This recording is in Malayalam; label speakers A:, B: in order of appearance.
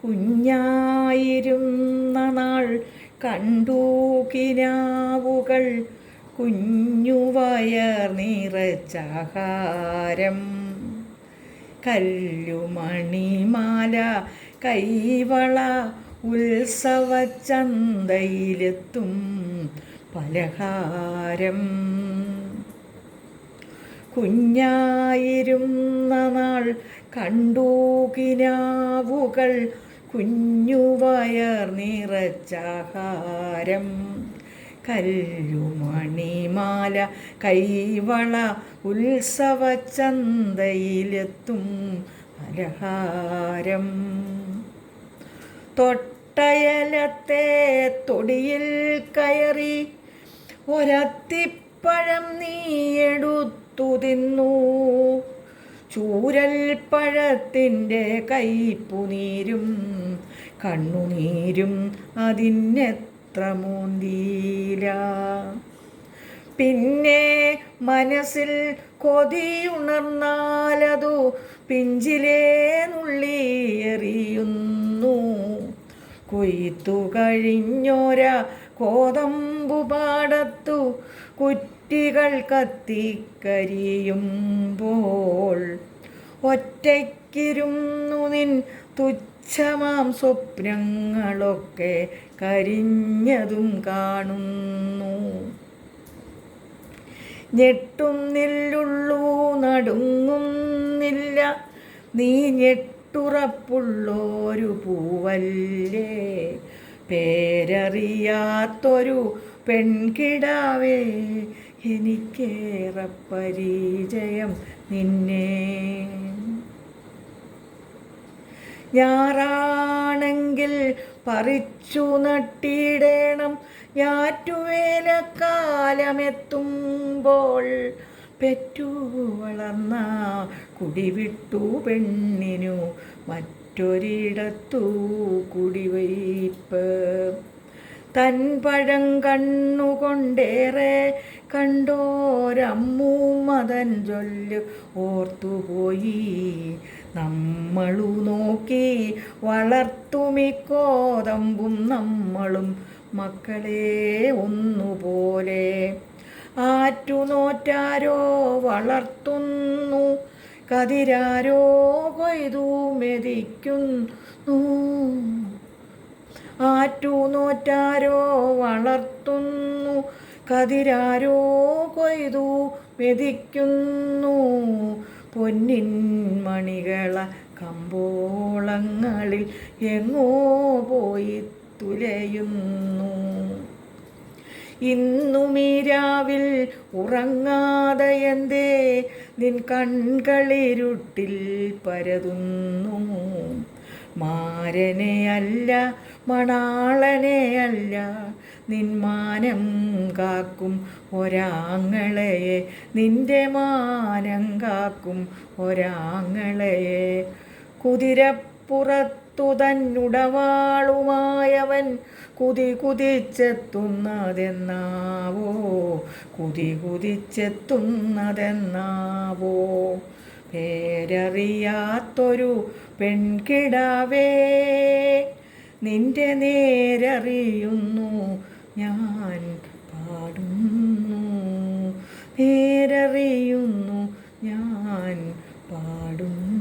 A: കുഞ്ഞായിരുന്ന നാൾ കണ്ടു കിനാവുകൾ കുഞ്ഞുവയർ നിറച്ചാഹാരം. കല്ലുമണിമാല കൈവള ഉത്സവച്ചന്തയിലെത്തും പലഹാരം. കുഞ്ഞായിരുന്ന നാൾ കണ്ടു കിനാവുകൾ കുഞ്ഞുവയർ നിറച്ചാഹാരം. കല്ലുമണിമാല കൈവള ഉത്സവച്ചന്തയിലെത്തും പലഹാരം. തൊട്ടയലത്തെ തൊടിയിൽ കയറി ഒരത്തിപ്പഴം നീയെടുത്തു തിന്നു. ചൂരൽ പഴത്തിൻ്റെ കയ്പുനീരും കണ്ണുനീരും അതിനെത്ര മോന്തീല. പിന്നെ മനസ്സിൽ കൊതിയുണർന്നാലതു പിഞ്ചിലേ നുള്ളിയെറിയുന്നു. കൊയ്ത്തു കഴിഞ്ഞോര കോതമ്പുപാടത്തു കുറ്റികൾ കത്തിക്കരിയുമ്പോൾ ഒറ്റയ്ക്കിരുന്നു നിൻ തുച്ഛമാം സ്വപ്നങ്ങളൊക്കെ കരിഞ്ഞതും കാണുന്നു. ഞെട്ടുന്നില്ലുള്ളൂ നടുങ്ങുന്നില്ല, നീ ഞെട്ടുറപ്പുള്ളൊരു പൂവല്ലേ. പേരറിയാത്തൊരു പെൺകിടാവേ, എനിക്കേറെ പരിചയം നിന്നെ. ഞാറാണെങ്കിൽ പറിച്ചു നട്ടിടേണം, ഞാറ്റുവേലക്കാലമെത്തുമ്പോൾ. പെറ്റു വളർന്ന കുടിവിട്ടു പെണ്ണിനു മറ്റൊരിടത്തു കുടിവയ്പ്പ്. തൻ പഴം കണ്ണുകൊണ്ടേറെ കണ്ടോരമ്മൂമ്മതൻ ചൊല്ല് ഓർത്തുപോയി. നമ്മളു നോക്കി വളർത്തുമിക്കോതമ്പും നമ്മളും മക്കളെ ഒന്നുപോലെ. ആറ്റുനോറ്റാരോ വളർത്തുന്നു, കതിരാരോ കൊയ്തു മെതിക്കുന്നു. ആറ്റുനോറ്റാരോ വളർത്തുന്നു, കതിരാരോ കൊയ്തു മെതിക്കുന്നു. പൊന്നിൻ മണികള കമ്പോളങ്ങളിൽ എങ്ങോ പോയി തുലയുന്നു. ഇന്നുമീ രാവിൽ ഉറങ്ങാതെ എന്തേ നിൻ കൺകളിരുട്ടിൽ പരതുന്നു. മാരനെയല്ല മണാളനെയല്ല, നിൻ മാനം കാക്കും ഒരാങ്ങളയെ, നിന്റെ മാനം കാക്കും ഒരാങ്ങളയെ. കുതിരപ്പുറത്തു തന്നുടവാളുമായവൻ കുതി കുതിച്ചെത്തുന്നതെന്നാവോ, കുതി കുതിച്ചെത്തുന്നതെന്നാവോ. പേരറിയാത്തൊരു പെൺകിടാവേ, നിന്റെ നേരറിയുന്നു ഞാൻ പാടുന്നു. നേരറിയുന്നു ഞാൻ പാടുന്നു.